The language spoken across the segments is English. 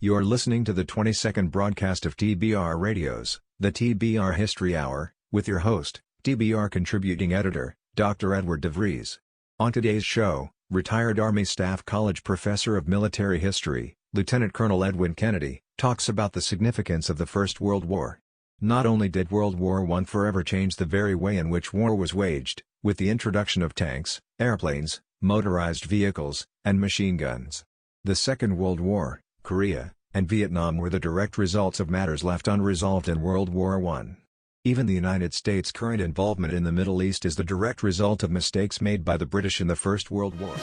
You're listening to the 22nd broadcast of TBR Radio's, the TBR History Hour, with your host, TBR contributing editor, Dr. Edward DeVries. On today's show, retired Army Staff College professor of military history, Lieutenant Colonel Edwin Kennedy, talks about the significance of the First World War. Not only did World War I forever change the very way in which war was waged, with the introduction of tanks, airplanes, motorized vehicles, and machine guns. The Second World War, Korea, and Vietnam were the direct results of matters left unresolved in World War I. Even the United States' current involvement in the Middle East is the direct result of mistakes made by the British in the First World War.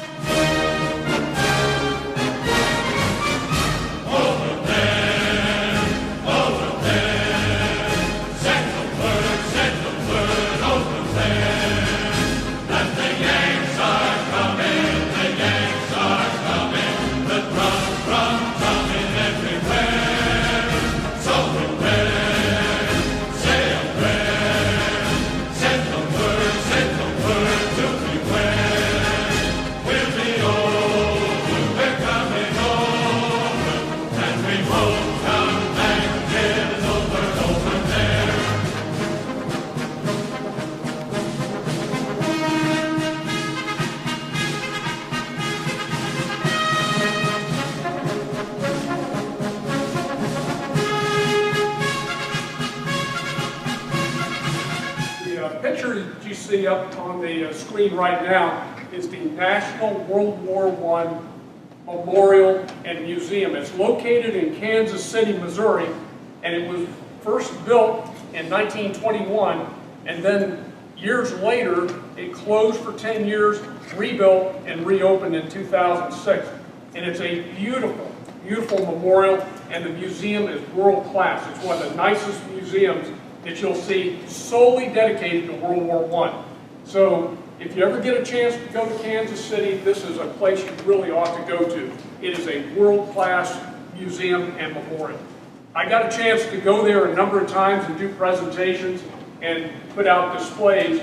Up on the screen right now is the National World War I Memorial and Museum. It's located in Kansas City, Missouri, and it was first built in 1921, and then years later it closed for 10 years, rebuilt, and reopened in 2006. And it's a beautiful, beautiful memorial, and the museum is world class. It's one of the nicest museums that you'll see, solely dedicated to World War I. So if you ever get a chance to go to Kansas City, this is a place you really ought to go to. It is a world-class museum and memorial. I got a chance to go there a number of times and do presentations and put out displays.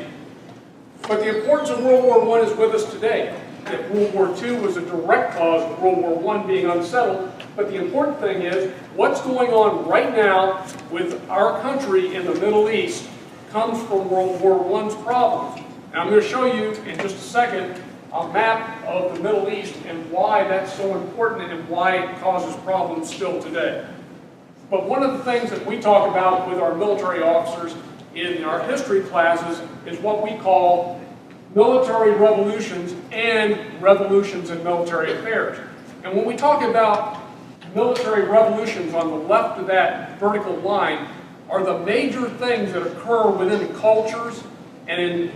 But the importance of World War I is with us today. That World War II was a direct cause of World War I being unsettled. But the important thing is, what's going on right now with our country in the Middle East comes from World War I's problems. And I'm going to show you in just a second a map of the Middle East and why that's so important and why it causes problems still today. But one of the things that we talk about with our military officers in our history classes is what we call military revolutions and revolutions in military affairs. And when we talk about military revolutions, on the left of that vertical line are the major things that occur within the cultures and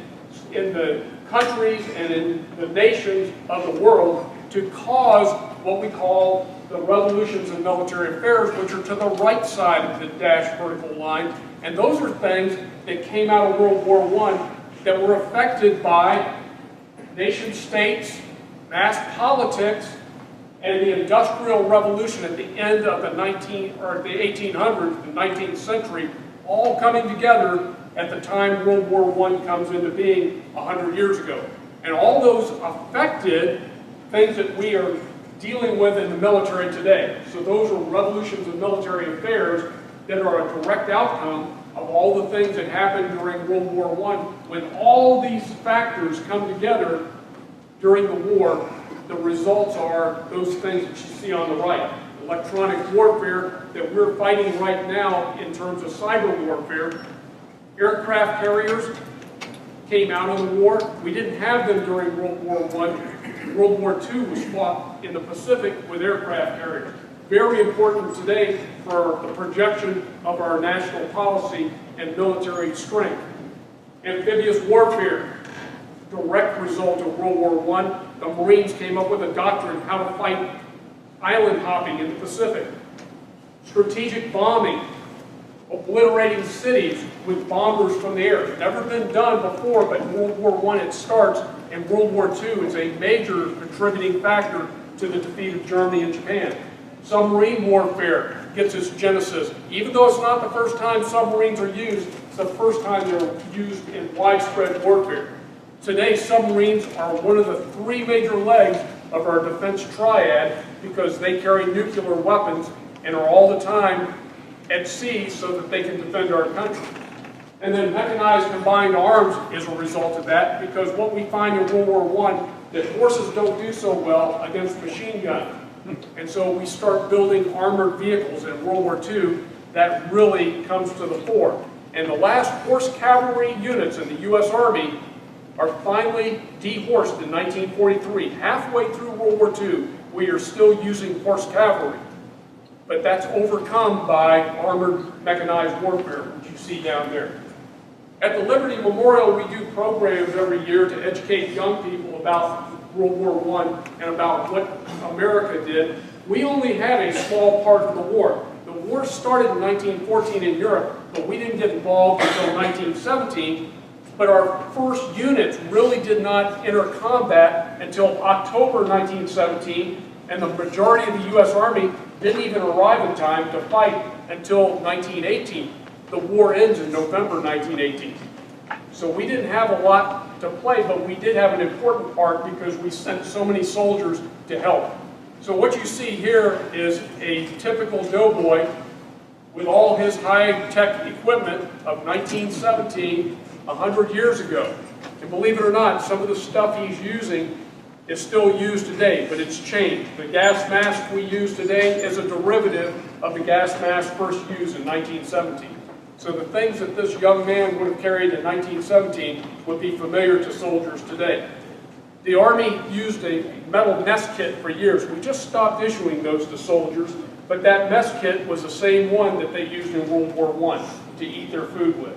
in the countries and in the nations of the world to cause what we call the revolutions in military affairs, which are to the right side of the dashed vertical line. And those are things that came out of World War I that were affected by nation states, mass politics, and the Industrial Revolution at the end of the 1800s, the 19th century, all coming together at the time World War I comes into being 100 years ago. And all those affected things that we are dealing with in the military today. So those are revolutions in military affairs that are a direct outcome of all the things that happened during World War I. When all these factors come together during the war, the results are those things that you see on the right. Electronic warfare that we're fighting right now in terms of cyber warfare. Aircraft carriers came out of the war. We didn't have them during World War I. World War II was fought in the Pacific with aircraft carriers. Very important today for the projection of our national policy and military strength. Amphibious warfare, direct result of World War I. The Marines came up with a doctrine how to fight island hopping in the Pacific. Strategic bombing, obliterating cities with bombers from the air. It's never been done before, but in World War I it starts, and World War II is a major contributing factor to the defeat of Germany and Japan. Submarine warfare gets its genesis. Even though it's not the first time submarines are used, it's the first time they're used in widespread warfare. Today, submarines are one of the three major legs of our defense triad because they carry nuclear weapons and are all the time at sea so that they can defend our country. And then mechanized combined arms is a result of that, because what we find in World War I, that horses don't do so well against machine guns. And so we start building armored vehicles in World War II that really comes to the fore. And the last horse cavalry units in the U.S. Army are finally dehorsed in 1943. Halfway through World War II, we are still using horse cavalry. But that's overcome by armored mechanized warfare, which you see down there. At the Liberty Memorial, we do programs every year to educate young people about World War I and about what America did. We only had a small part of the war. The war started in 1914 in Europe, but we didn't get involved until 1917. But our first units really did not enter combat until October 1917, and the majority of the U.S. Army didn't even arrive in time to fight until 1918. The war ends in November 1918. So we didn't have a lot to play, but we did have an important part because we sent so many soldiers to help. So what you see here is a typical doughboy with all his high-tech equipment of 1917, 100 years ago. And believe it or not, some of the stuff he's using is still used today, but it's changed. The gas mask we use today is a derivative of the gas mask first used in 1917. So the things that this young man would have carried in 1917 would be familiar to soldiers today. The Army used a metal mess kit for years. We just stopped issuing those to soldiers, but that mess kit was the same one that they used in World War I to eat their food with.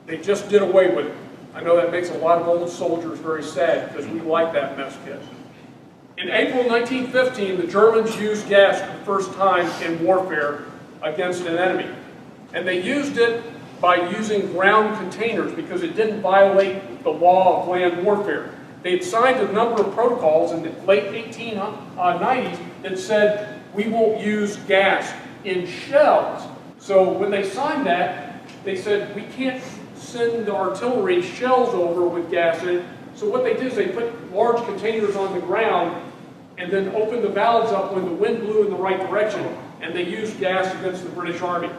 They just did away with it. I know that makes a lot of old soldiers very sad because we like that mess kit. In April 1915, the Germans used gas for the first time in warfare against an enemy. And they used it by using ground containers because it didn't violate the law of land warfare. They had signed a number of protocols in the late 1890s that said, we won't use gas in shells. So when they signed that, they said, we can't send the artillery shells over with gas in it. So what they did is they put large containers on the ground and then opened the valves up when the wind blew in the right direction, and they used gas against the British Army.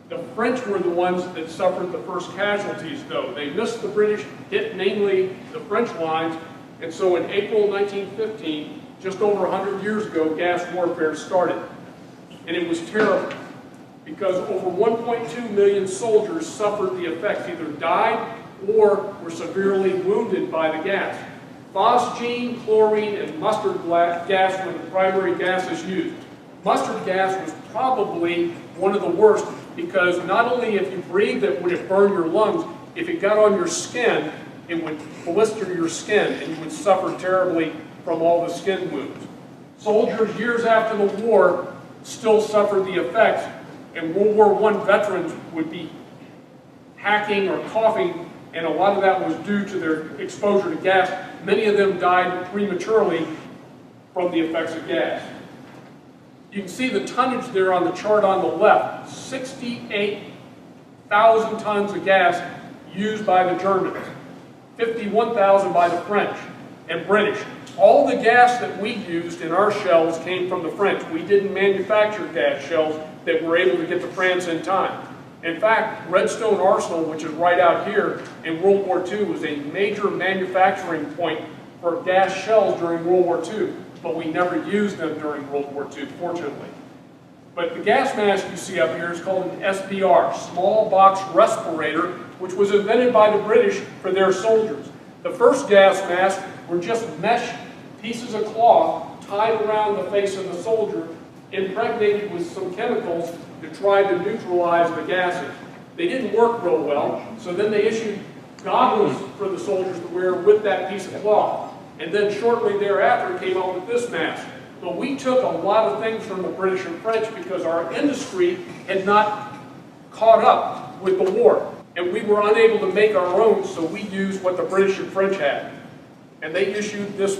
The French were the ones that suffered the first casualties, though. They missed the British, hit mainly the French lines, and so in April 1915, just over 100 years ago, gas warfare started. And it was terrible, because over 1.2 million soldiers suffered the effects, either died or were severely wounded by the gas. Phosgene, chlorine, and mustard gas were the primary gases used. Mustard gas was probably one of the worst, because not only if you breathed it would it burn your lungs, if it got on your skin, it would blister your skin and you would suffer terribly from all the skin wounds. Soldiers years after the war still suffered the effects, and World War I veterans would be hacking or coughing, and a lot of that was due to their exposure to gas. Many of them died prematurely from the effects of gas. You can see the tonnage there on the chart on the left, 68,000 tons of gas used by the Germans, 51,000 by the French and British. All the gas that we used in our shells came from the French. We didn't manufacture gas shells that were able to get to France in time. In fact, Redstone Arsenal, which is right out here in World War II, was a major manufacturing point for gas shells during World War II. But we never used them during World War II, fortunately. But the gas mask you see up here is called an SBR, small box respirator, which was invented by the British for their soldiers. The first gas masks were just mesh pieces of cloth tied around the face of the soldier, impregnated with some chemicals to try to neutralize the gases. They didn't work real well, so then they issued goggles for the soldiers to wear with that piece of cloth. And then shortly thereafter came out with this mask. But we took a lot of things from the British and French because our industry had not caught up with the war. And we were unable to make our own, so we used what the British and French had. And they issued this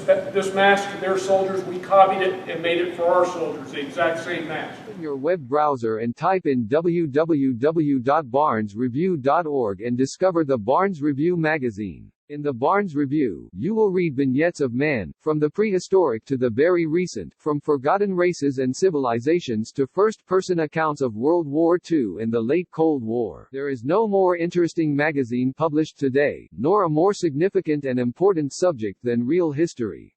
mask to their soldiers. We copied it and made it for our soldiers, the exact same mask. Open your web browser and type in www.barnesreview.org and discover the Barnes Review magazine. In the Barnes Review, you will read vignettes of man, from the prehistoric to the very recent, from forgotten races and civilizations to first-person accounts of World War II and the late Cold War. There is no more interesting magazine published today, nor a more significant and important subject than real history.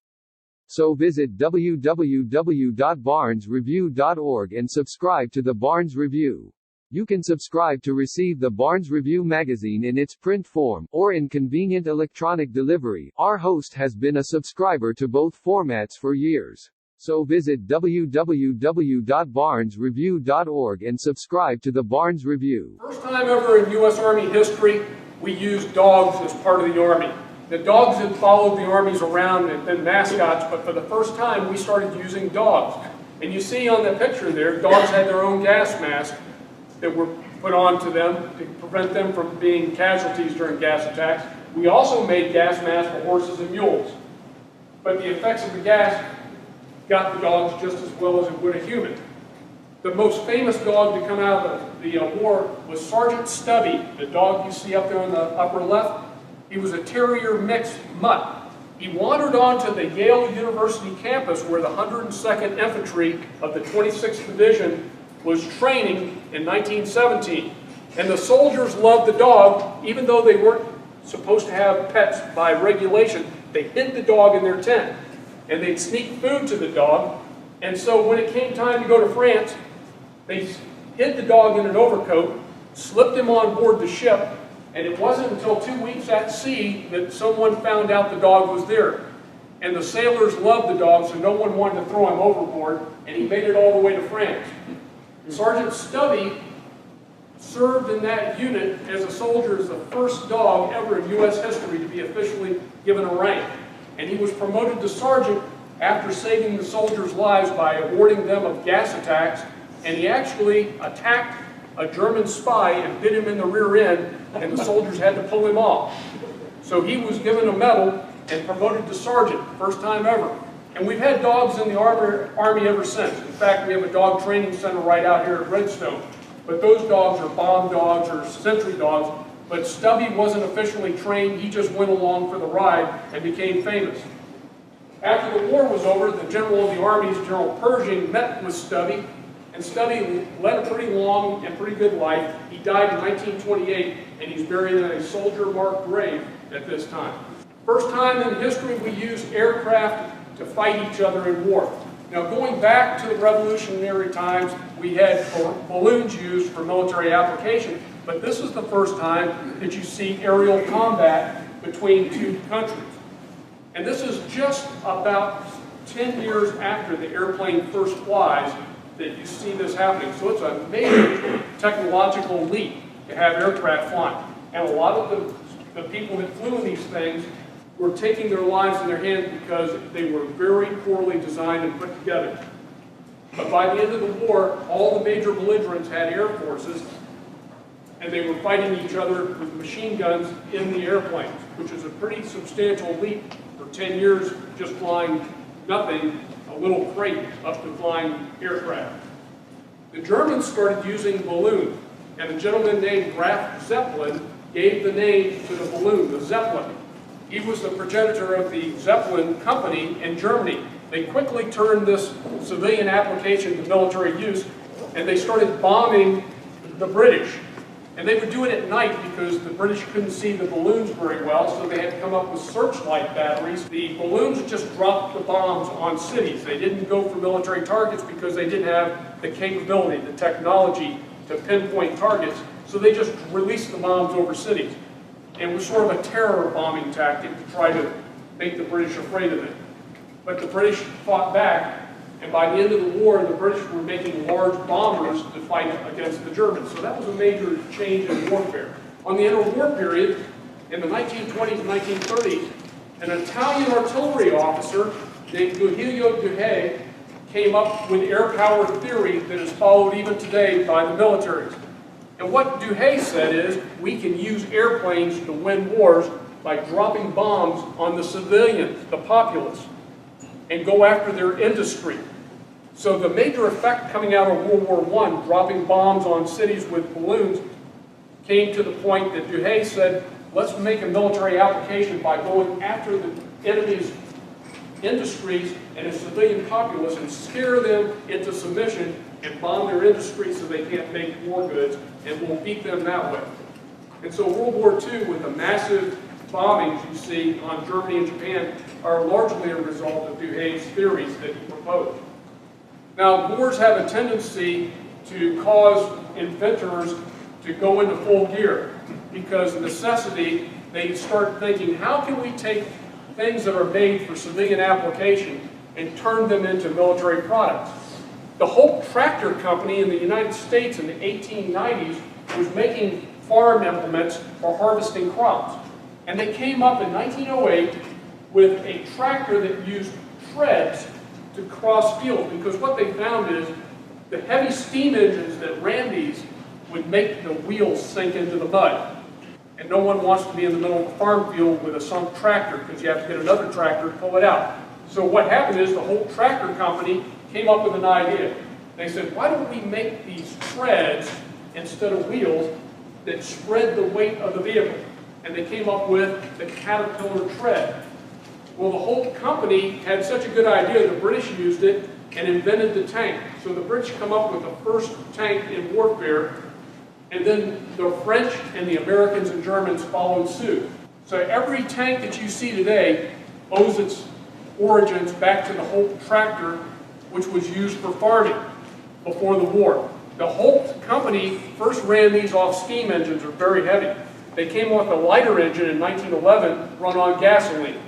So visit www.barnesreview.org and subscribe to the Barnes Review. You can subscribe to receive the Barnes Review magazine in its print form, or in convenient electronic delivery. Our host has been a subscriber to both formats for years. So visit www.barnesreview.org and subscribe to the Barnes Review. First time ever in U.S. Army history, we used dogs as part of the Army. The dogs had followed the armies around and been mascots, but for the first time we started using dogs. And you see on the picture there, dogs had their own gas mask that were put onto them to prevent them from being casualties during gas attacks. We also made gas masks for horses and mules. But the effects of the gas got the dogs just as well as it would a human. The most famous dog to come out of the war was Sergeant Stubby, the dog you see up there on the upper left. He was a terrier mixed mutt. He wandered onto the Yale University campus where the 102nd Infantry of the 26th Division was training in 1917. And the soldiers loved the dog, even though they weren't supposed to have pets by regulation. They hid the dog in their tent, and they'd sneak food to the dog. And so when it came time to go to France, they hid the dog in an overcoat, slipped him on board the ship, and it wasn't until 2 weeks at sea that someone found out the dog was there. And the sailors loved the dog, so no one wanted to throw him overboard, and he made it all the way to France. Sergeant Stubby served in that unit as a soldier as the first dog ever in U.S. history to be officially given a rank. And he was promoted to sergeant after saving the soldiers' lives by awarding them of gas attacks, and he actually attacked a German spy and bit him in the rear end, and the soldiers had to pull him off. So he was given a medal and promoted to sergeant, first time ever. And we've had dogs in the Army ever since. In fact, we have a dog training center right out here at Redstone. But those dogs are bomb dogs or sentry dogs. But Stubby wasn't officially trained. He just went along for the ride and became famous. After the war was over, the General of the Armies, General Pershing, met with Stubby. And Stubby led a pretty long and pretty good life. He died in 1928, and he's buried in a soldier-marked grave at this time. First time in history we used aircraft to fight each other in war. Now, going back to the Revolutionary times, we had balloons used for military application, but this is the first time that you see aerial combat between two countries. And this is just about 10 years after the airplane first flies that you see this happening. So it's a major technological leap to have aircraft flying. And a lot of the people that flew in these things were taking their lives in their hands because they were very poorly designed and put together. But by the end of the war, all the major belligerents had air forces, and they were fighting each other with machine guns in the airplanes, which is a pretty substantial leap for 10 years just flying nothing, a little crate, up to flying aircraft. The Germans started using balloons, and a gentleman named Graf Zeppelin gave the name to the balloon, the Zeppelin. He was the progenitor of the Zeppelin company in Germany. They quickly turned this civilian application to military use, and they started bombing the British. And they would do it at night because the British couldn't see the balloons very well, so they had to come up with searchlight batteries. The balloons just dropped the bombs on cities. They didn't go for military targets because they didn't have the capability, the technology to pinpoint targets, so they just released the bombs over cities. And it was sort of a terror bombing tactic to try to make the British afraid of it. But the British fought back, and by the end of the war, the British were making large bombers to fight against the Germans. So that was a major change in warfare. On the interwar period, in the 1920s and 1930s, an Italian artillery officer named Giulio Duhay came up with air power theory that is followed even today by the militaries. And what Duhay said is, we can use airplanes to win wars by dropping bombs on the civilians, the populace, and go after their industry. So the major effect coming out of World War I, dropping bombs on cities with balloons, came to the point that Duhay said, let's make a military application by going after the enemy's industries and its civilian populace and scare them into submission and bomb their industries so they can't make war goods, and we'll beat them that way. And so World War II, with the massive bombings you see on Germany and Japan, are largely a result of Duhaig's theories that he proposed. Now, wars have a tendency to cause inventors to go into full gear because of necessity. They start thinking, how can we take things that are made for civilian application and turn them into military products? The Holt Tractor Company in the United States in the 1890s was making farm implements for harvesting crops. And they came up in 1908 with a tractor that used treads to cross fields, because what they found is the heavy steam engines that ran these would make the wheels sink into the mud. And no one wants to be in the middle of a farm field with a sunk tractor because you have to get another tractor to pull it out. So what happened is the Holt Tractor Company came up with an idea. They said, why don't we make these treads instead of wheels that spread the weight of the vehicle? And they came up with the Caterpillar tread. Well, the Holt Company had such a good idea, the British used it and invented the tank. So the British come up with the first tank in warfare, and then the French and the Americans and Germans followed suit. So every tank that you see today owes its origins back to the Holt tractor, which was used for farming before the war. The Holt Company first ran these off steam engines, are very heavy. They came off a lighter engine in 1911, run on gasoline.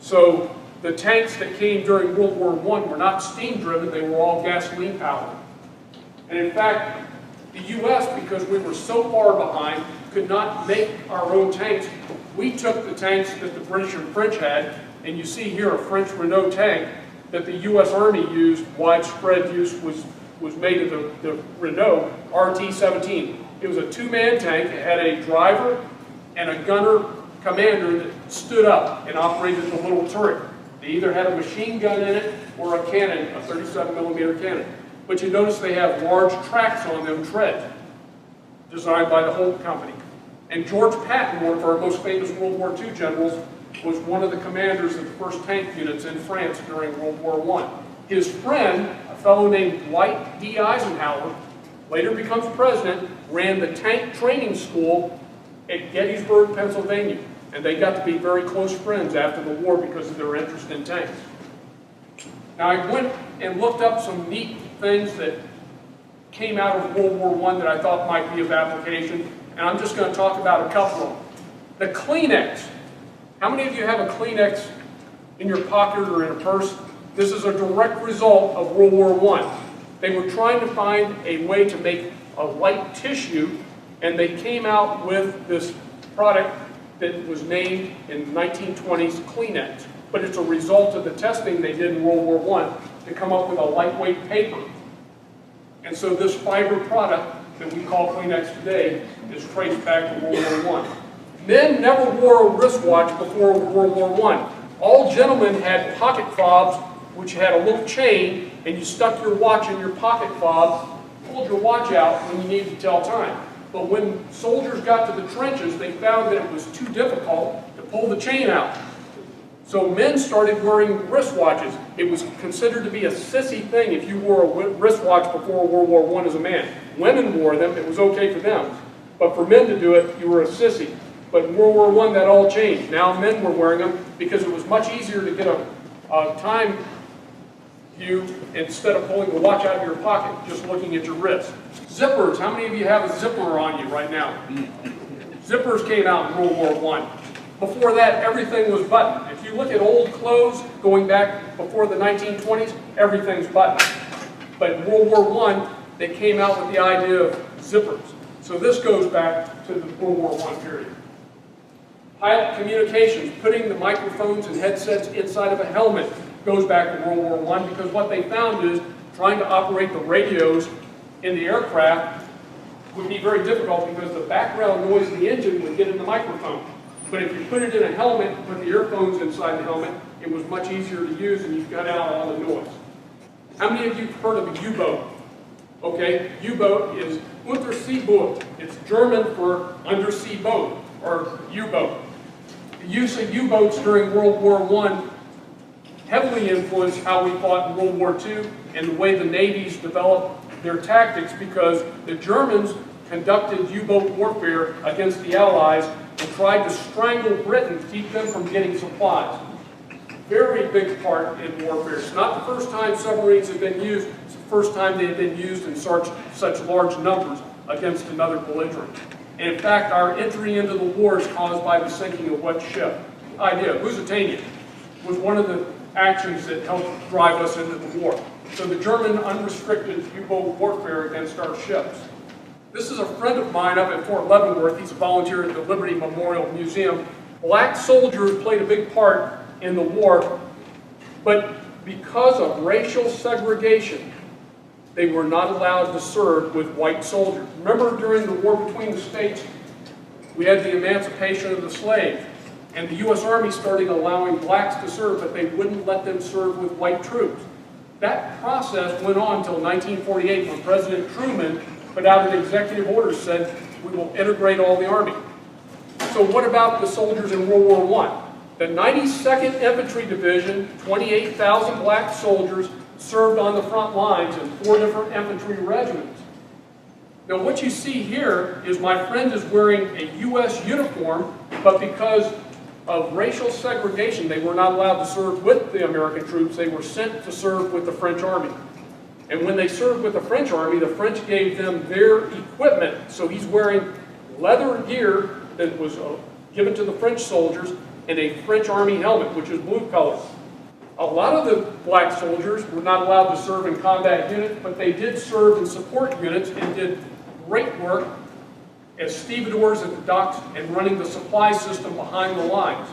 So the tanks that came during World War I were not steam driven, they were all gasoline powered. And in fact, the U.S., because we were so far behind, could not make our own tanks. We took the tanks that the British and French had, and you see here a French Renault tank that the U.S. Army used, widespread use was made of the Renault RT-17. It was a two-man tank. It had a driver and a gunner commander that stood up and operated the little turret. They either had a machine gun in it or a cannon, a 37mm cannon. But you notice they have large tracks on them, treads, designed by the Holt Company. And George Patton, one of our most famous World War II generals, was one of the commanders of the first tank units in France during World War I. His friend, a fellow named Dwight D. Eisenhower, later becomes president, ran the tank training school at Gettysburg, Pennsylvania. And they got to be very close friends after the war because of their interest in tanks. Now, I went and looked up some neat things that came out of World War I that I thought might be of application, and I'm just going to talk about a couple of them. The Kleenex. How many of you have a Kleenex in your pocket or in a purse? This is a direct result of World War I. They were trying to find a way to make a light tissue, and they came out with this product that was named in the 1920s Kleenex. But it's a result of the testing they did in World War I to come up with a lightweight paper. And so this fiber product that we call Kleenex today is traced back to World War I. Men never wore a wristwatch before World War I. All gentlemen had pocket fobs, which had a little chain, and you stuck your watch in your pocket fob, pulled your watch out when you needed to tell time. But when soldiers got to the trenches, they found that it was too difficult to pull the chain out. So men started wearing wristwatches. It was considered to be a sissy thing if you wore a wristwatch before World War I as a man. Women wore them, it was okay for them. But for men to do it, you were a sissy. But in World War I, that all changed. Now men were wearing them because it was much easier to get a time view instead of pulling the watch out of your pocket, just looking at your wrist. Zippers. How many of you have a zipper on you right now? Zippers came out in World War I. Before that, everything was buttoned. If you look at old clothes going back before the 1920s, everything's buttoned. But in World War I, they came out with the idea of zippers. So this goes back to the World War I period. Pilot communications, putting the microphones and headsets inside of a helmet, goes back to World War I, because what they found is trying to operate the radios in the aircraft would be very difficult because the background noise of the engine would get in the microphone. But if you put it in a helmet, put the earphones inside the helmet, it was much easier to use and you got out all the noise. How many of you have heard of a U-boat? Okay, U-boat is Unterseeboot. It's German for undersea boat. or U-boat. The use of U-boats during World War I heavily influenced how we fought in World War II and the way the navies developed their tactics, because the Germans conducted U-boat warfare against the Allies and tried to strangle Britain to keep them from getting supplies. Very big part in warfare. It's not the first time submarines have been used, it's the first time they have been used in such large numbers against another belligerent. And in fact, our entry into the war is caused by the sinking of what ship? Idea, Lusitania, was one of the actions that helped drive us into the war. So the German unrestricted U-boat warfare against our ships. This is a friend of mine up at Fort Leavenworth. He's a volunteer at the Liberty Memorial Museum. Black soldiers played a big part in the war, but because of racial segregation, they were not allowed to serve with white soldiers. Remember, during the war between the states, we had the emancipation of the slave, and the U.S. Army started allowing blacks to serve, but they wouldn't let them serve with white troops. That process went on until 1948, when President Truman put out an executive order that said, we will integrate all the Army. So what about the soldiers in World War I? The 92nd Infantry Division, 28,000 black soldiers, served on the front lines in 4 different infantry regiments. Now what you see here is my friend is wearing a U.S. uniform, but because of racial segregation, they were not allowed to serve with the American troops. They were sent to serve with the French Army. And when they served with the French Army, the French gave them their equipment. So he's wearing leather gear that was given to the French soldiers and a French Army helmet, which is blue color. A lot of the black soldiers were not allowed to serve in combat units, but they did serve in support units and did great work as stevedores at the docks and running the supply system behind the lines.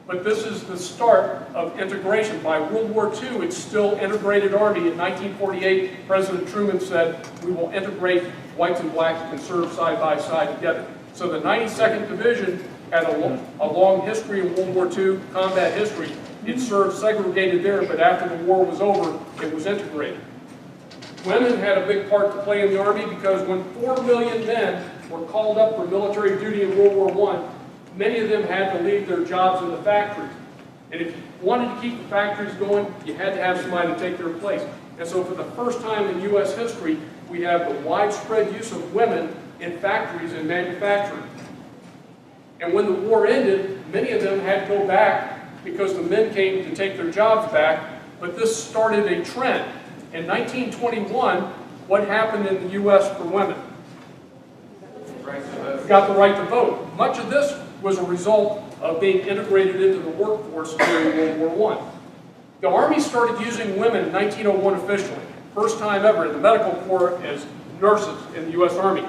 But this is the start of integration. By World War II, it's still integrated Army. In 1948, President Truman said, we will integrate whites and blacks and serve side by side together. So the 92nd Division had a long history in World War II, combat history. It served segregated there, but after the war was over, it was integrated. Women had a big part to play in the Army, because when 4 million men were called up for military duty in World War I, many of them had to leave their jobs in the factories. And if you wanted to keep the factories going, you had to have somebody to take their place. And so for the first time in U.S. history, we have the widespread use of women in factories and manufacturing. And when the war ended, many of them had to go back because the men came to take their jobs back, but this started a trend. In 1921, what happened in the U.S. for women? Got the right to vote. Much of this was a result of being integrated into the workforce during World War I. The Army started using women in 1901 officially. First time ever in the medical corps as nurses in the U.S. Army.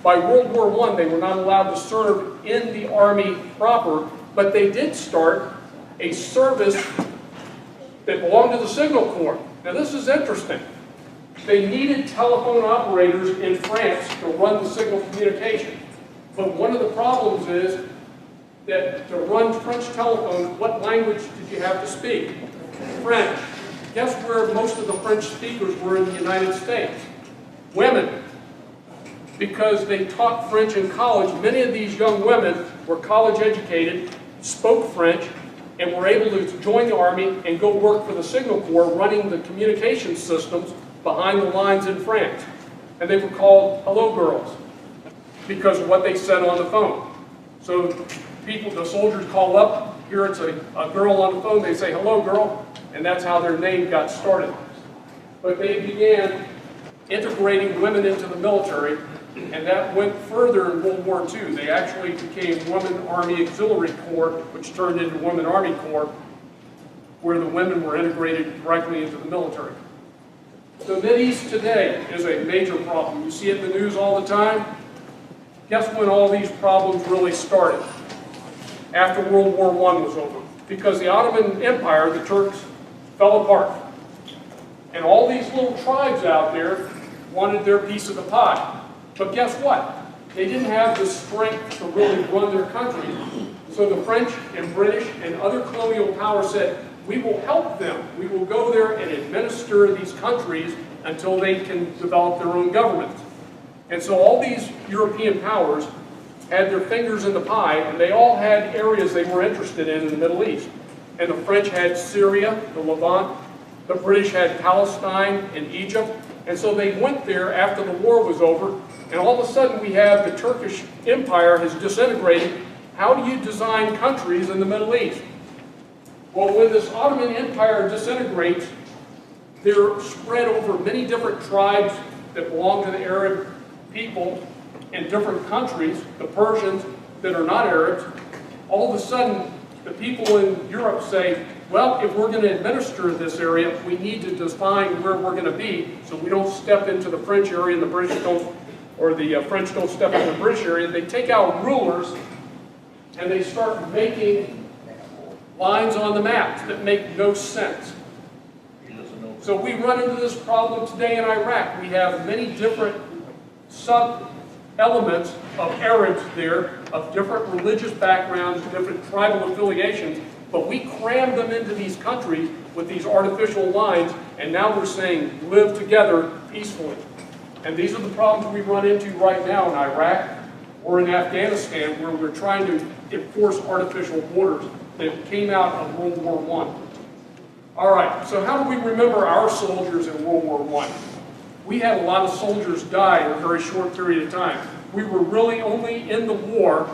By World War I, they were not allowed to serve in the Army proper, but they did start a service that belonged to the Signal Corps. Now this is interesting. They needed telephone operators in France to run the signal communication. But one of the problems is that to run French telephones, what language did you have to speak? French. Guess where most of the French speakers were in the United States? Women. Because they taught French in college, many of these young women were college educated, spoke French, and were able to join the Army and go work for the Signal Corps running the communication systems behind the lines in France. And they were called hello girls because of what they said on the phone. So the soldiers call up, here it's a girl on the phone, they say hello girl, and that's how their name got started. But they began integrating women into the military, and that went further in World War II. They actually became Women Army Auxiliary Corps, which turned into Women Army Corps, where the women were integrated directly into the military. The Mideast today is a major problem. You see it in the news all the time. Guess when all these problems really started? After World War I was over. Because the Ottoman Empire, the Turks, fell apart. And all these little tribes out there wanted their piece of the pie. But guess what? They didn't have the strength to really run their country. So the French and British and other colonial powers said, we will help them. We will go there and administer these countries until they can develop their own government. And so all these European powers had their fingers in the pie, and they all had areas they were interested in the Middle East. And the French had Syria, the Levant, the British had Palestine and Egypt, and so they went there after the war was over, and all of a sudden we have the Turkish Empire has disintegrated. How do you design countries in the Middle East? Well, when this Ottoman Empire disintegrates, they're spread over many different tribes that belong to the Arab people in different countries, the Persians that are not Arabs. All of a sudden, the people in Europe say, well, if we're going to administer this area, we need to define where we're going to be so we don't step into the French area and the British don't, or the French don't step into the British area. They take out rulers and they start making lines on the maps that make no sense. So we run into this problem today in Iraq. We have many different sub-elements of Arabs there, of different religious backgrounds, different tribal affiliations, but we cram them into these countries with these artificial lines, and now we're saying live together peacefully. And these are the problems we run into right now in Iraq or in Afghanistan, where we're trying to enforce artificial borders that came out of World War I. All right, so how do we remember our soldiers in World War I? We had a lot of soldiers die in a very short period of time. We were really only in the war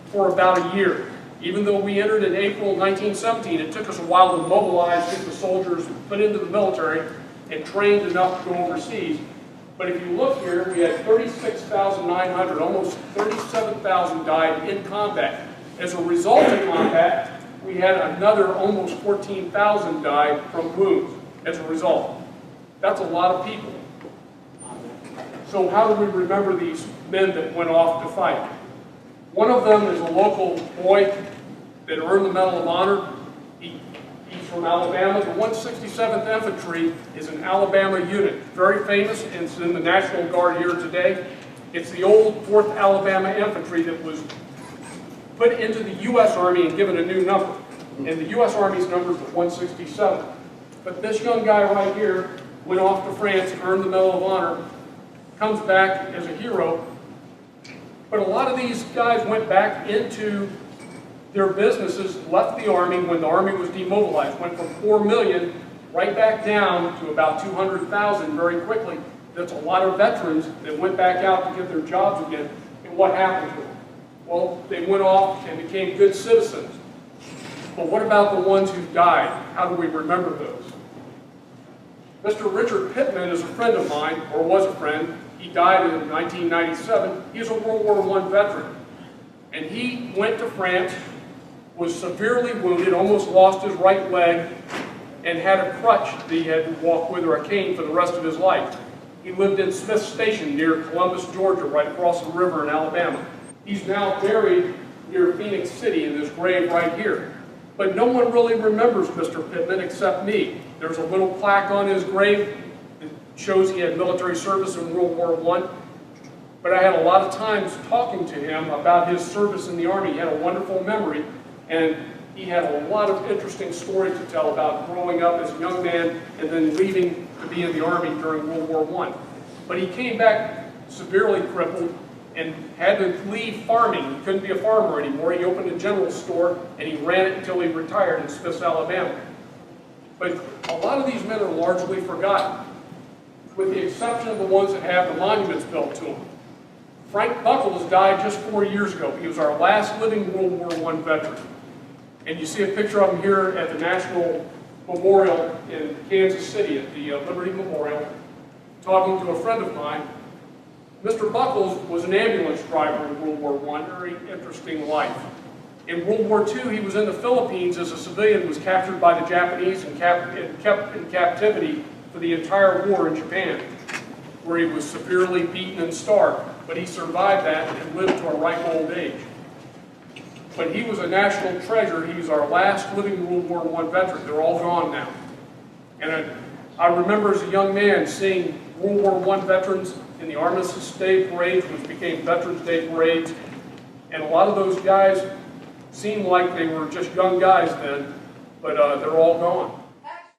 for about a year. Even though we entered in April 1917, it took us a while to mobilize, get the soldiers put into the military, and trained enough to go overseas. But if you look here, we had 36,900, almost 37,000 died in combat. As a result of combat, we had another almost 14,000 died from wounds as a result. That's a lot of people. So how do we remember these men that went off to fight? One of them is a local boy that earned the Medal of Honor. He's from Alabama. The 167th Infantry is an Alabama unit, very famous, and it's in the National Guard here today. It's the old 4th Alabama Infantry that was put into the U.S. Army and given a new number. And the U.S. Army's number is the 167. But this young guy right here went off to France, earned the Medal of Honor, comes back as a hero. But a lot of these guys went back into their businesses, left the Army when the Army was demobilized, went from 4 million right back down to about 200,000 very quickly. That's a lot of veterans that went back out to get their jobs again. And what happened to them? Well, they went off and became good citizens. But what about the ones who died? How do we remember those? Mr. Richard Pittman is a friend of mine, or was a friend. He died in 1997. He's a World War I veteran. And he went to France, was severely wounded, almost lost his right leg, and had a crutch that he had to walk with, or a cane, for the rest of his life. He lived in Smith Station near Columbus, Georgia, right across the river in Alabama. He's now buried near Phoenix City in this grave right here. But no one really remembers Mr. Pittman except me. There's a little plaque on his grave that shows he had military service in World War I. But I had a lot of times talking to him about his service in the Army. He had a wonderful memory, and he had a lot of interesting stories to tell about growing up as a young man and then leaving to be in the Army during World War I. But he came back severely crippled and had to leave farming. He couldn't be a farmer anymore. He opened a general store, and he ran it until he retired in Smith, Alabama. But a lot of these men are largely forgotten, with the exception of the ones that have the monuments built to them. Frank Buckles died just 4 years ago. He was our last living World War I veteran. And you see a picture of him here at the National Memorial in Kansas City, at the Liberty Memorial, talking to a friend of mine. Mr. Buckles was an ambulance driver in World War I, very interesting life. In World War II, he was in the Philippines as a civilian, was captured by the Japanese and kept in captivity for the entire war in Japan, where he was severely beaten and starved. But he survived that and lived to a ripe old age. But he was a national treasure. He was our last living World War I veteran. They're all gone now. And I remember as a young man seeing World War I veterans in the Armistice Day parades, which became Veterans Day parades. And a lot of those guys seemed like they were just young guys then, but they're all gone.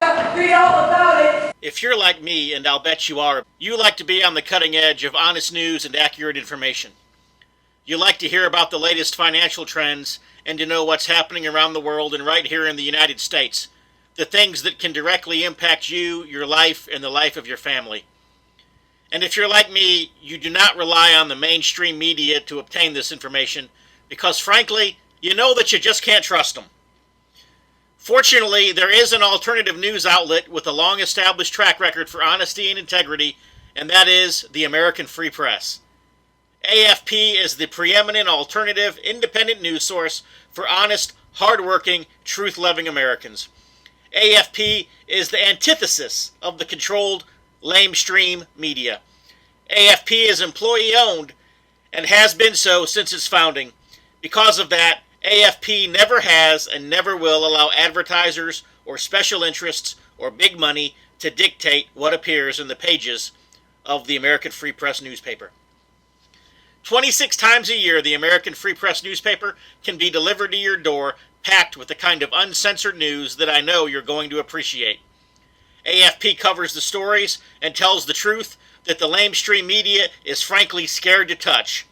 Read all about it. If you're like me, and I'll bet you are, you like to be on the cutting edge of honest news and accurate information. You like to hear about the latest financial trends and to know what's happening around the world and right here in the United States. The things that can directly impact you, your life, and the life of your family. And if you're like me, you do not rely on the mainstream media to obtain this information because, frankly, you know that you just can't trust them. Fortunately, there is an alternative news outlet with a long-established track record for honesty and integrity, and that is the American Free Press. AFP is the preeminent alternative, independent news source for honest, hard-working, truth-loving Americans. AFP is the antithesis of the controlled, lamestream media. AFP is employee-owned and has been so since its founding. Because of that, AFP never has and never will allow advertisers or special interests or big money to dictate what appears in the pages of the American Free Press newspaper. 26 times a year, the American Free Press newspaper can be delivered to your door, packed with the kind of uncensored news that I know you're going to appreciate. AFP covers the stories and tells the truth that the lamestream media is frankly scared to touch.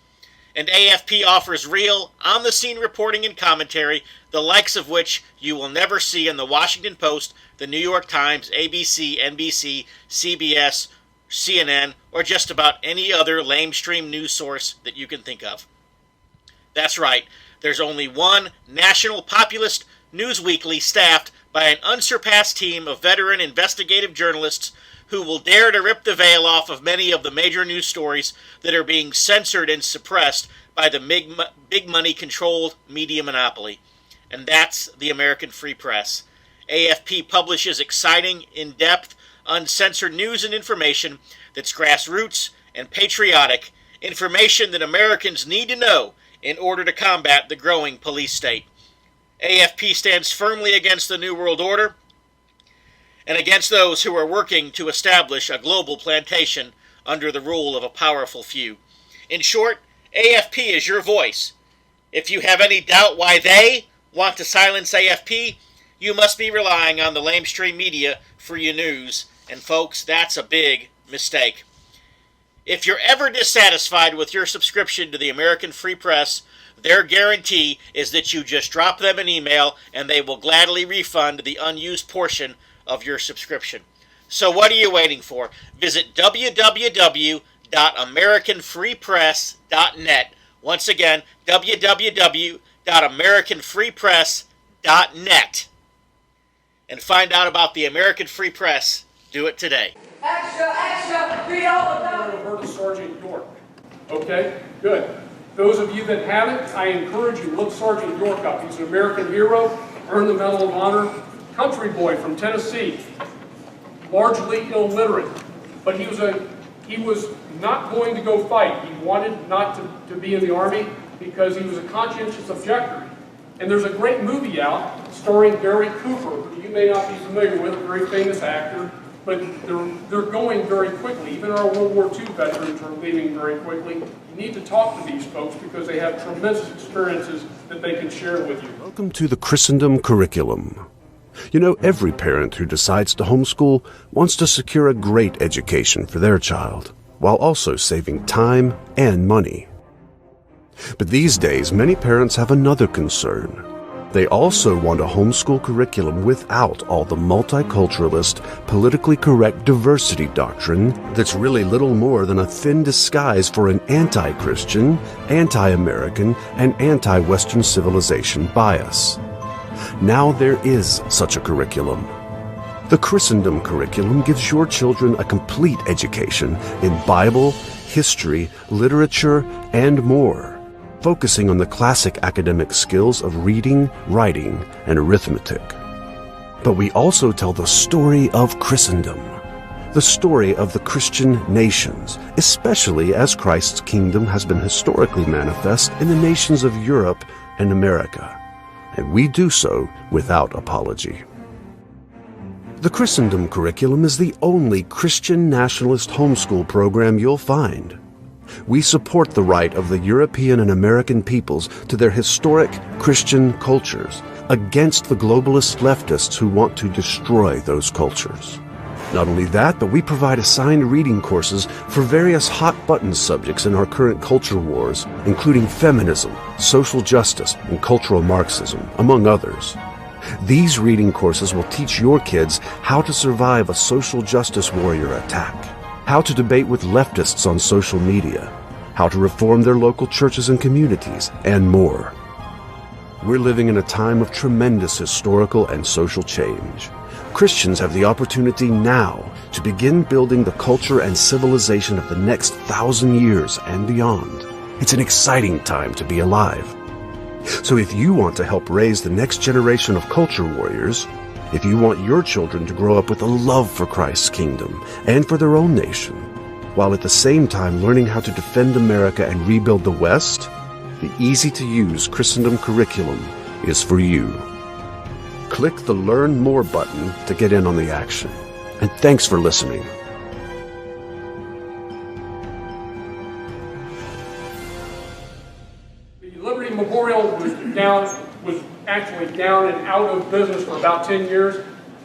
And AFP offers real, on-the-scene reporting and commentary, the likes of which you will never see in the Washington Post, the New York Times, ABC, NBC, CBS, CNN, or just about any other lamestream news source that you can think of. That's right. There's only one national populist news weekly staffed by an unsurpassed team of veteran investigative journalists who will dare to rip the veil off of many of the major news stories that are being censored and suppressed by the big money controlled media monopoly. And that's the American Free Press. AFP publishes exciting, in-depth, uncensored news and information that's grassroots and patriotic, information that Americans need to know in order to combat the growing police state. AFP stands firmly against the New World Order and against those who are working to establish a global plantation under the rule of a powerful few. In short, AFP is your voice. If you have any doubt why they want to silence AFP, you must be relying on the lamestream media for your news, and folks, that's a big mistake. If you're ever dissatisfied with your subscription to the American Free Press, their guarantee is that you just drop them an email and they will gladly refund the unused portion of your subscription. So what are you waiting for? Visit www.americanfreepress.net. Once again, www.americanfreepress.net. And find out about the American Free Press. Do it today. Extra, read all about it. You've heard of Sergeant York. Okay, good. Those of you that haven't, I encourage you, look Sergeant York up. He's an American hero, earned the Medal of Honor, country boy from Tennessee, largely illiterate, but he was not going to go fight. He wanted not to be in the Army because he was a conscientious objector. And there's a great movie out starring Barry Cooper, who you may not be familiar with, a very famous actor, but they're going very quickly. Even our World War II veterans are leaving very quickly. You need to talk to these folks because they have tremendous experiences that they can share with you. Welcome to the Christendom Curriculum. You know, every parent who decides to homeschool wants to secure a great education for their child, while also saving time and money. But these days, many parents have another concern. They also want a homeschool curriculum without all the multiculturalist, politically correct diversity doctrine that's really little more than a thin disguise for an anti-Christian, anti-American, and anti-Western civilization bias. Now there is such a curriculum. The Christendom curriculum gives your children a complete education in Bible, history, literature, and more, focusing on the classic academic skills of reading, writing, and arithmetic. But we also tell the story of Christendom, the story of the Christian nations, especially as Christ's kingdom has been historically manifest in the nations of Europe and America, and we do so without apology. The Christendom curriculum is the only Christian nationalist homeschool program you'll find. We support the right of the European and American peoples to their historic Christian cultures against the globalist leftists who want to destroy those cultures. Not only that, but we provide assigned reading courses for various hot-button subjects in our current culture wars, including feminism, social justice, and cultural Marxism, among others. These reading courses will teach your kids how to survive a social justice warrior attack, how to debate with leftists on social media, how to reform their local churches and communities, and more. We're living in a time of tremendous historical and social change. Christians have the opportunity now to begin building the culture and civilization of the next 1,000 years and beyond. It's an exciting time to be alive. So if you want to help raise the next generation of culture warriors, if you want your children to grow up with a love for Christ's kingdom and for their own nation, while at the same time learning how to defend America and rebuild the West, the easy-to-use Christendom curriculum is for you. Click the Learn More button to get in on the action. And thanks for listening. The Liberty Memorial was actually down and out of business for about 10 years.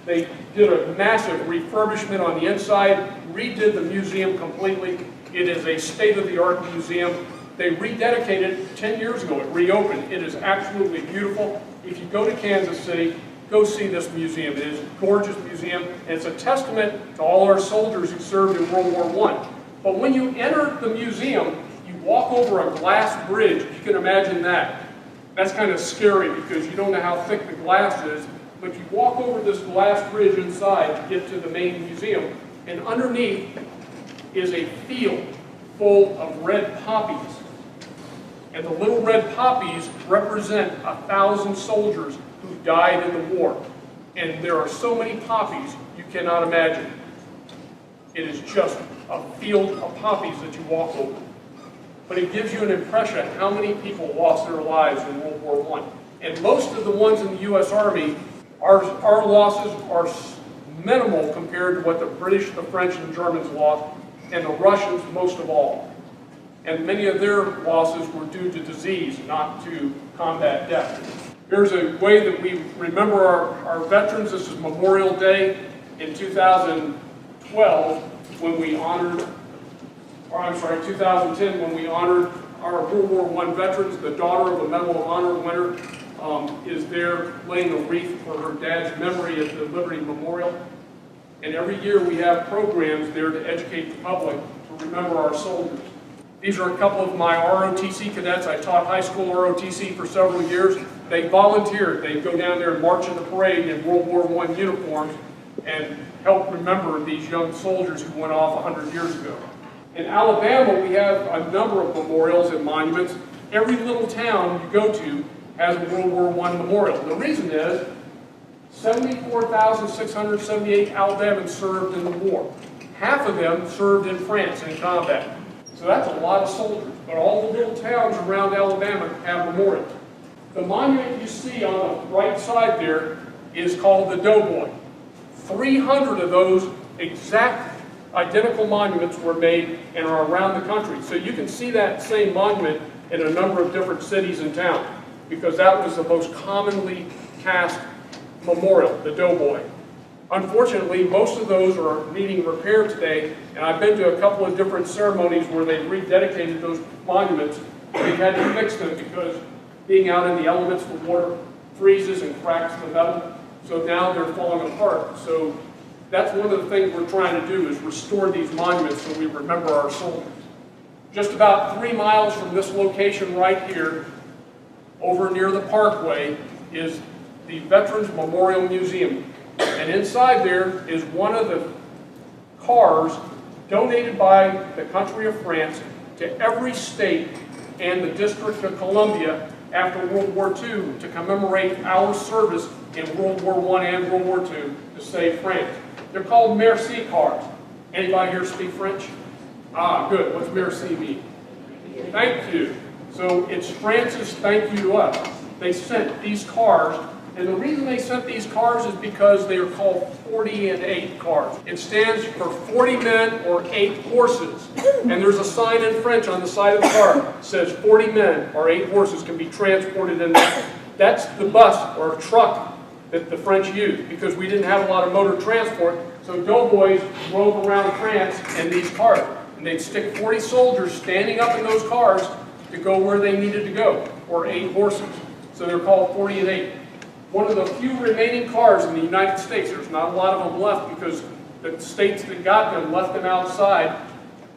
They did a massive refurbishment on the inside, redid the museum completely. It is a state-of-the-art museum. They rededicated it 10 years ago. It reopened. It is absolutely beautiful. If you go to Kansas City, go see this museum. It is a gorgeous museum, and it's a testament to all our soldiers who served in World War I. But when you enter the museum, you walk over a glass bridge. You can imagine that. That's kind of scary because you don't know how thick the glass is, but you walk over this glass bridge inside to get to the main museum, and underneath is a field full of red poppies. And the little red poppies represent 1,000 soldiers who died in the war. And there are so many poppies you cannot imagine. It is just a field of poppies that you walk over. But it gives you an impression of how many people lost their lives in World War I. And most of the ones in the U.S. Army, our losses are minimal compared to what the British, the French, and Germans lost, and the Russians most of all. And many of their losses were due to disease, not to combat death. Here's a way that we remember our veterans. This is Memorial Day in 2012 when we honored, 2010 when we honored our World War I veterans. The daughter of the Medal of Honor winner is there laying a wreath for her dad's memory at the Liberty Memorial. And every year we have programs there to educate the public to remember our soldiers. These are a couple of my ROTC cadets. I taught high school ROTC for several years. They volunteered. They go down there and march in the parade in World War I uniforms and help remember these young soldiers who went off 100 years ago. In Alabama, we have a number of memorials and monuments. Every little town you go to has a World War I memorial. And the reason is 74,678 Alabamans served in the war. Half of them served in France in combat. So that's a lot of soldiers. But all the little towns around Alabama have memorials. The monument you see on the right side there is called the Doughboy. 300 of those exact identical monuments were made and are around the country. So you can see that same monument in a number of different cities and towns because that was the most commonly cast memorial, the Doughboy. Unfortunately, most of those are needing repair today, and I've been to a couple of different ceremonies where they've rededicated those monuments. They've had to fix them because being out in the elements, the water freezes and cracks the metal, so now they're falling apart. So that's one of the things we're trying to do is restore these monuments so we remember our soldiers. Just about 3 miles from this location right here, over near the Parkway, is the Veterans Memorial Museum. And inside there is one of the cars donated by the country of France to every state and the District of Columbia after World War II to commemorate our service in World War I and World War II to save France. They're called merci cars. Anybody here speak French? Ah, good. What's merci mean? Thank you. So it's France's thank you to us. They sent these cars. And the reason they sent these cars is because they are called 40 and 8 cars. It stands for 40 men or 8 horses. And there's a sign in French on the side of the car that says 40 men or 8 horses can be transported in that. That's the bus or truck that the French used because we didn't have a lot of motor transport. So doughboys drove around France in these cars, and they'd stick 40 soldiers standing up in those cars to go where they needed to go, or 8 horses. So they're called 40 and 8. One of the few remaining cars in the United States, there's not a lot of them left because the states that got them left them outside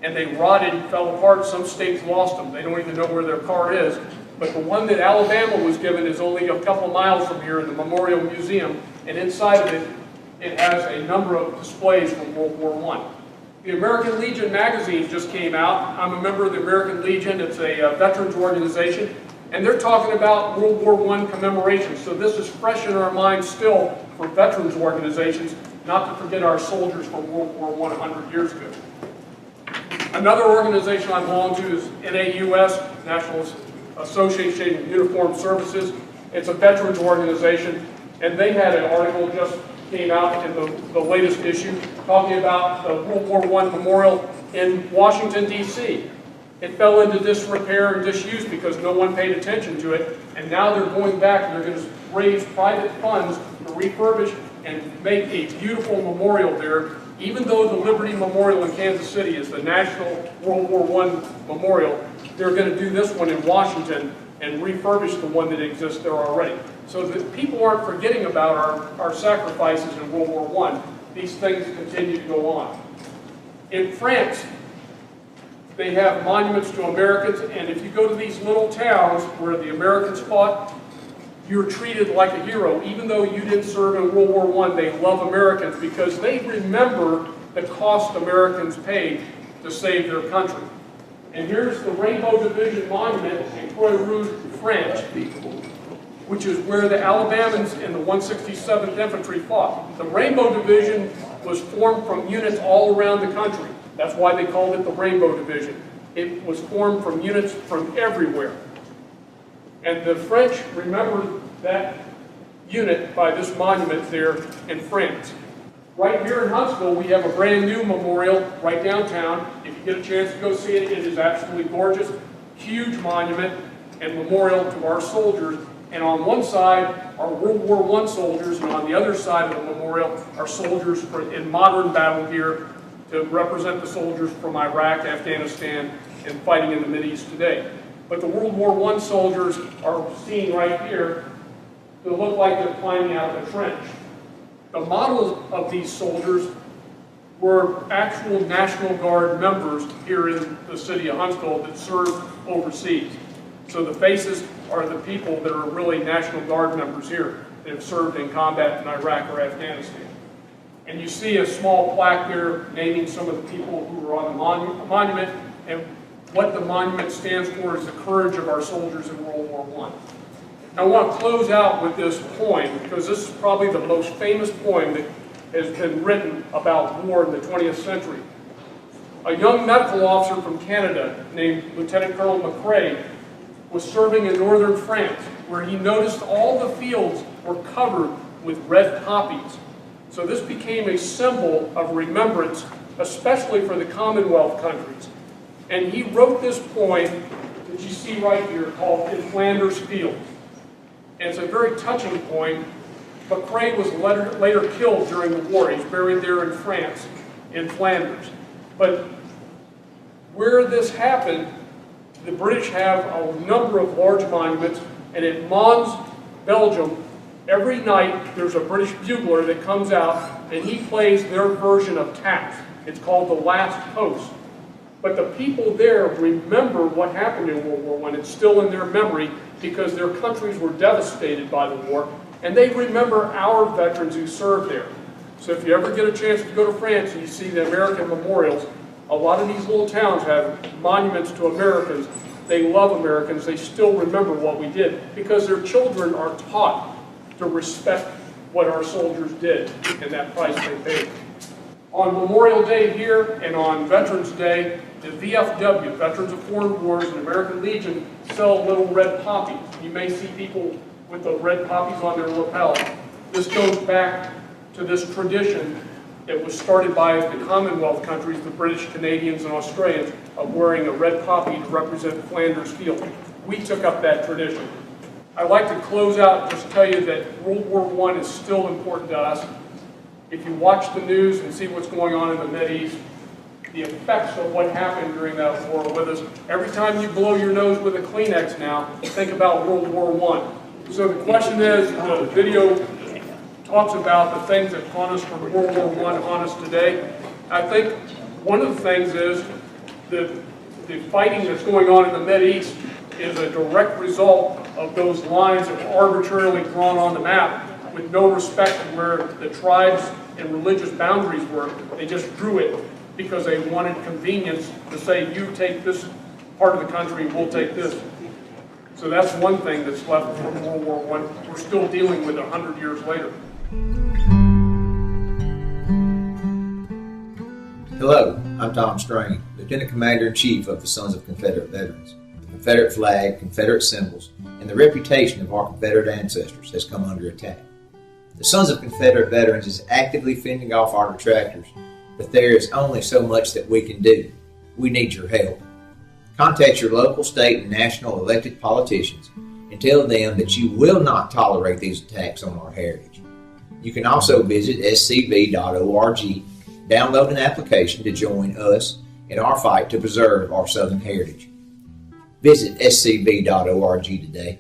and they rotted and fell apart. Some states lost them. They don't even know where their car is. But the one that Alabama was given is only a couple miles from here in the Memorial Museum, and inside of it, it has a number of displays from World War I. The American Legion magazine just came out. I'm a member of the American Legion. It's a veterans organization, and they're talking about World War I commemorations. So this is fresh in our minds still for veterans organizations, not to forget our soldiers from World War I 100 years ago. Another organization I belong to is NAUS, National Association of Uniformed Services. It's a veterans organization, and they had an article just came out in the latest issue talking about the World War I memorial in Washington, D.C. It fell into disrepair and disuse because no one paid attention to it, and now they're going back and they're going to raise private funds to refurbish and make a beautiful memorial there. Even though the Liberty Memorial in Kansas City is the national World War I memorial, they're going to do this one in Washington and refurbish the one that exists there already. So that people aren't forgetting about our sacrifices in World War I. These things continue to go on. In France, they have monuments to Americans, and if you go to these little towns where the Americans fought, you're treated like a hero. Even though you didn't serve in World War I, they love Americans because they remember the cost Americans paid to save their country. And here's the Rainbow Division Monument in Croix Rouge, France, which is where the Alabamans and the 167th Infantry fought. The Rainbow Division was formed from units all around the country. That's why they called it the Rainbow Division. It was formed from units from everywhere. And the French remembered that unit by this monument there in France. Right here in Huntsville, we have a brand new memorial right downtown. If you get a chance to go see it, it is absolutely gorgeous. Huge monument and memorial to our soldiers. And on one side are World War I soldiers, and on the other side of the memorial are soldiers in modern battle gear to represent the soldiers from Iraq, Afghanistan, and fighting in the Mideast today. But the World War I soldiers are seen right here to look like they're climbing out of a trench. The models of these soldiers were actual National Guard members here in the city of Huntsville that served overseas. So the faces are the people that are really National Guard members here that have served in combat in Iraq or Afghanistan. And you see a small plaque there naming some of the people who were on the monument, and what the monument stands for is the courage of our soldiers in World War I. I want to close out with this poem because this is probably the most famous poem that has been written about war in the 20th century. A young medical officer from Canada named Lieutenant Colonel McCrae was serving in northern France, where he noticed all the fields were covered with red poppies. So this became a symbol of remembrance, especially for the Commonwealth countries. And he wrote this poem that you see right here called In Flanders Fields. And it's a very touching poem. McCrae was later killed during the war. He's buried there in France, in Flanders. But where this happened, the British have a number of large monuments, and in Mons, Belgium, every night there's a British bugler that comes out and he plays their version of taps. It's called The Last Post. But the people there remember what happened in World War I. It's still in their memory because their countries were devastated by the war, and they remember our veterans who served there. So if you ever get a chance to go to France and you see the American memorials, a lot of these little towns have monuments to Americans. They love Americans. They still remember what we did because their children are taught to respect what our soldiers did and that price they paid. On Memorial Day here and on Veterans Day, the VFW, Veterans of Foreign Wars, and American Legion sell little red poppies. You may see people with the red poppies on their lapel. This goes back to this tradition that was started by the Commonwealth countries, the British, Canadians, and Australians, of wearing a red poppy to represent Flanders Field. We took up that tradition. I'd like to close out and just tell you that World War I is still important to us. If you watch the news and see what's going on in the Mideast, the effects of what happened during that war with us, every time you blow your nose with a Kleenex now, think about World War I. So the question is, the video talks about the things that haunt us from World War I haunt us today. I think one of the things is that the fighting that's going on in the Mideast is a direct result of those lines that were arbitrarily drawn on the map with no respect for where the tribes and religious boundaries were. They just drew it because they wanted convenience to say, you take this part of the country, we'll take this. So that's one thing that's left from World War I. We're still dealing with it 100 years later. Hello, I'm Tom Strain, Lieutenant Commander-in-Chief of the Sons of Confederate Veterans. The Confederate flag, Confederate symbols, and the reputation of our Confederate ancestors has come under attack. The Sons of Confederate Veterans is actively fending off our detractors, but there is only so much that we can do. We need your help. Contact your local, state, and national elected politicians and tell them that you will not tolerate these attacks on our heritage. You can also visit scv.org, download an application to join us in our fight to preserve our Southern heritage. Visit scv.org today.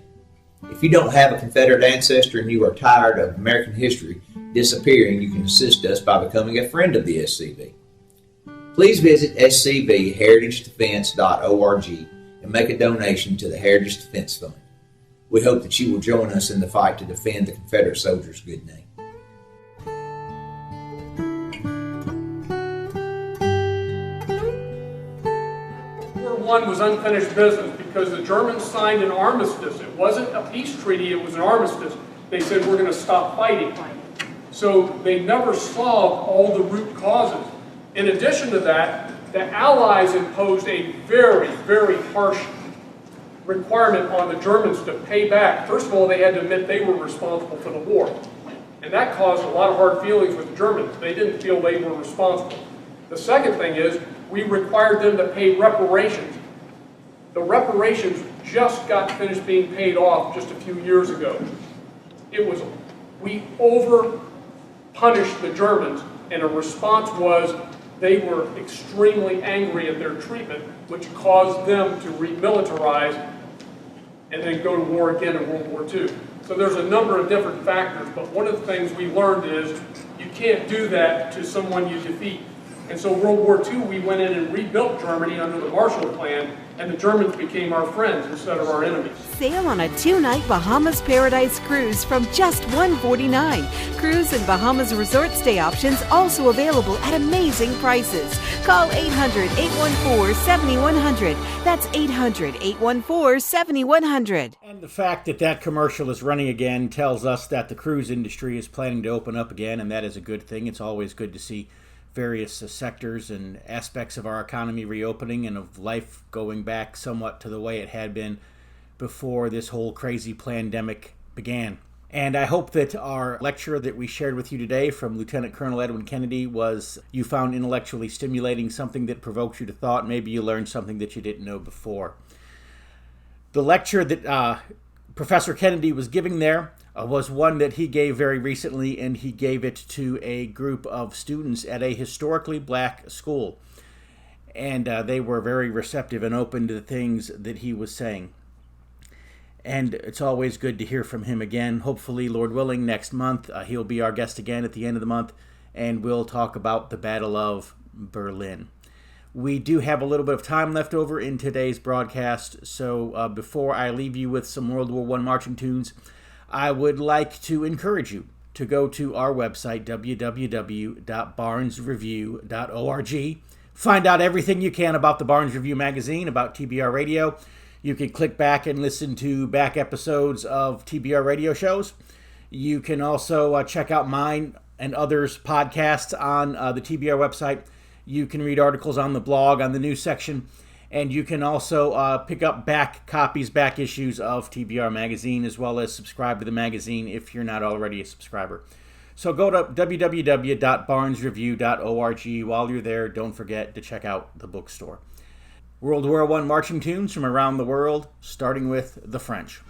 If you don't have a Confederate ancestor and you are tired of American history disappearing, you can assist us by becoming a friend of the SCV. Please visit scvheritagedefense.org and make a donation to the Heritage Defense Fund. We hope that you will join us in the fight to defend the Confederate soldiers' good name. World War I was unfinished business because the Germans signed an armistice. It wasn't a peace treaty, it was an armistice. They said, we're going to stop fighting. So they never solved all the root causes. In addition to that, the Allies imposed a very, very harsh requirement on the Germans to pay back. First of all, they had to admit they were responsible for the war. And that caused a lot of hard feelings with the Germans. They didn't feel they were responsible. The second thing is, we required them to pay reparations. The reparations just got finished being paid off just a few years ago. We over-punished the Germans, and a response was they were extremely angry at their treatment, which caused them to remilitarize and then go to war again in World War II. So there's a number of different factors, but one of the things we learned is you can't do that to someone you defeat. And so World War II, we went in and rebuilt Germany under the Marshall Plan, and the Germans became our friends instead of our enemies. Sail on a 2-night Bahamas Paradise cruise from just $149. Cruise and Bahamas resort stay options also available at amazing prices. Call 800-814-7100. That's 800-814-7100. And the fact that that commercial is running again tells us that the cruise industry is planning to open up again, and that is a good thing. It's always good to see various sectors and aspects of our economy reopening and of life going back somewhat to the way it had been before this whole crazy pandemic began. And I hope that our lecture that we shared with you today from Lieutenant Colonel Edwin Kennedy you found intellectually stimulating, something that provoked you to thought. Maybe you learned something that you didn't know before. The lecture that Professor Kennedy was giving there was one that he gave very recently, and he gave it to a group of students at a historically black school. And they were very receptive and open to the things that he was saying. And it's always good to hear from him again. Hopefully, Lord willing, next month he'll be our guest again at the end of the month, and we'll talk about the Battle of Berlin. We do have a little bit of time left over in today's broadcast, so before I leave you with some World War I marching tunes, I would like to encourage you to go to our website, www.barnesreview.org. Find out everything you can about the Barnes Review magazine, about TBR Radio. You can click back and listen to back episodes of TBR radio shows. You can also check out mine and others' podcasts on the TBR website. You can read articles on the blog, on the news section. And you can also pick up back issues of TBR Magazine, as well as subscribe to the magazine if you're not already a subscriber. So go to www.barnesreview.org. While you're there, don't forget to check out the bookstore. World War I marching tunes from around the world, starting with the French.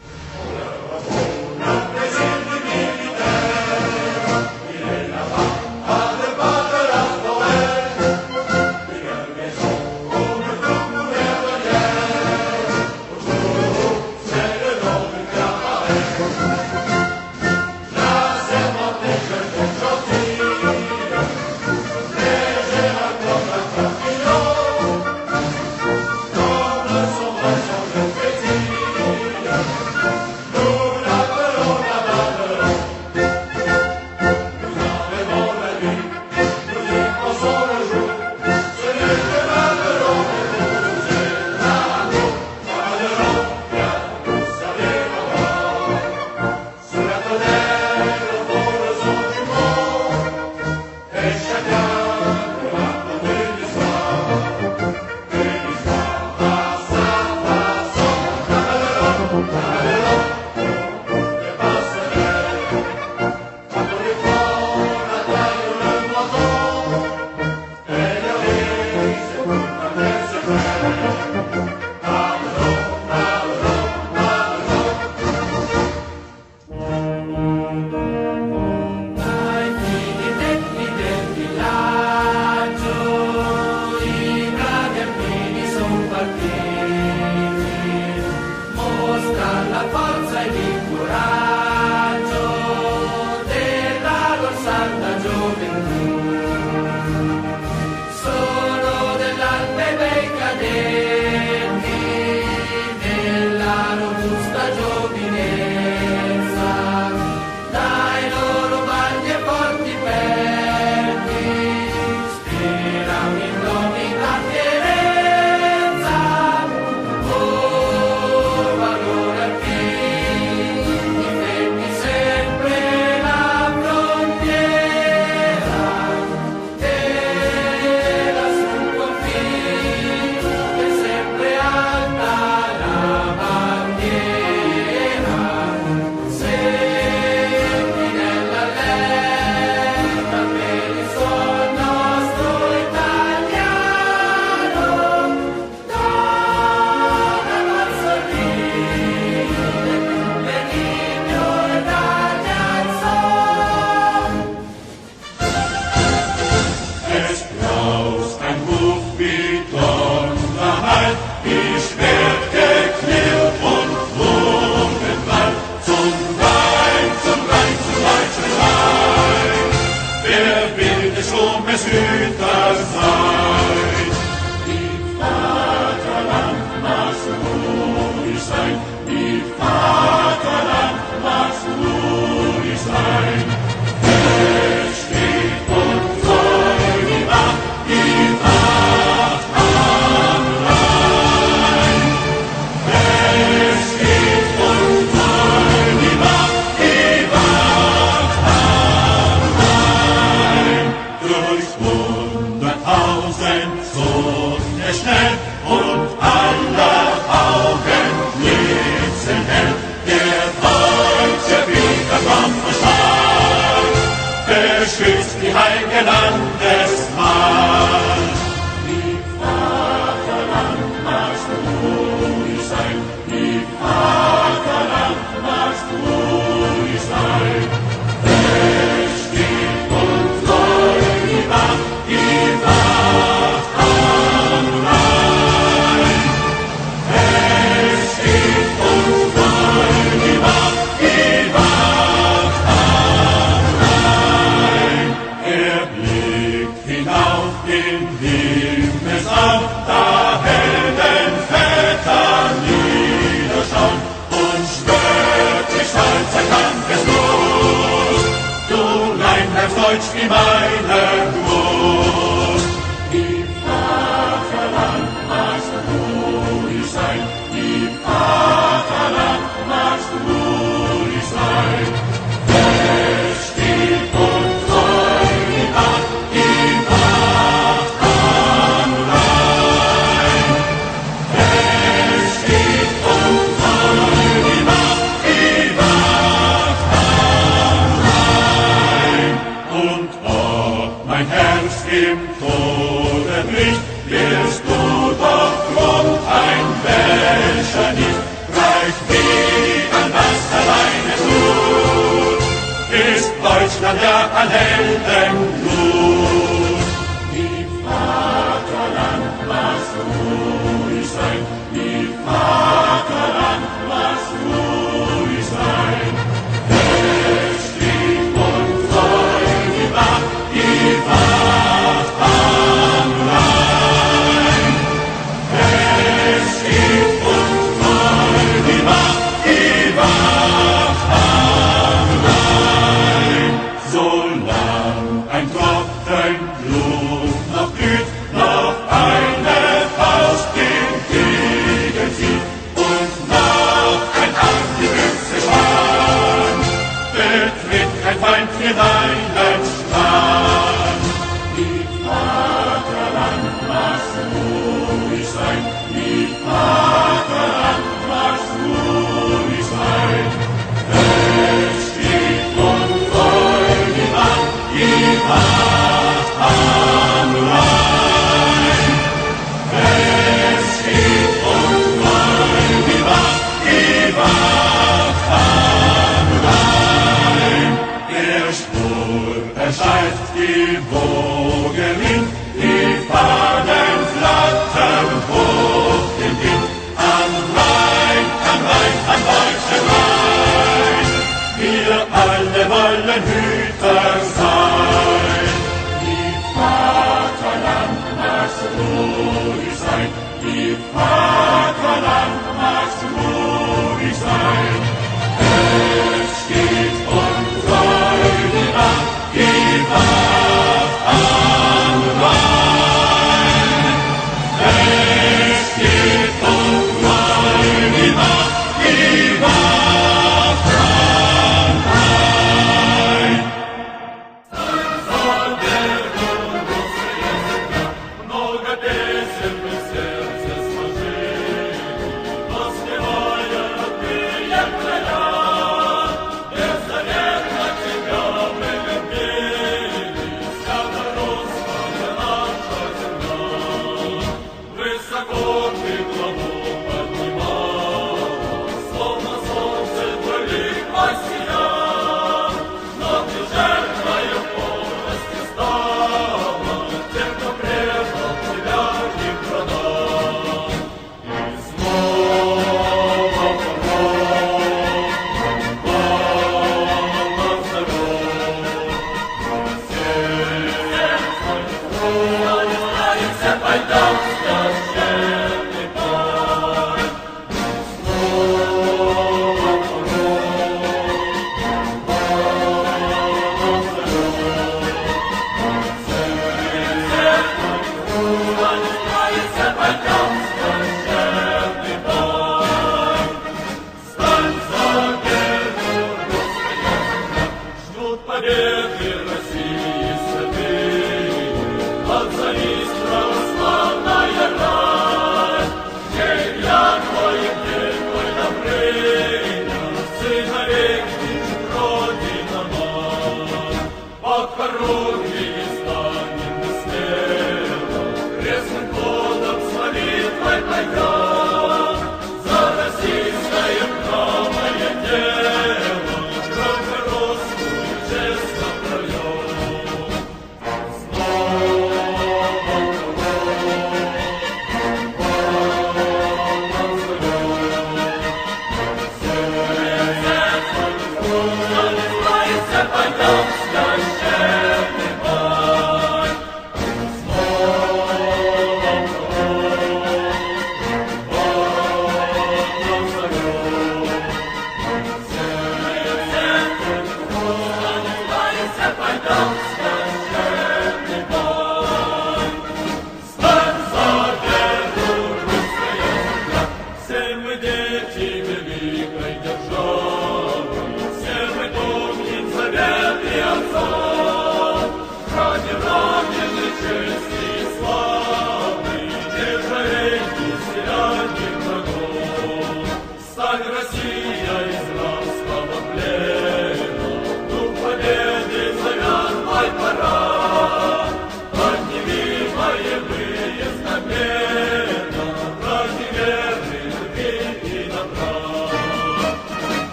dzieci, my wielkiej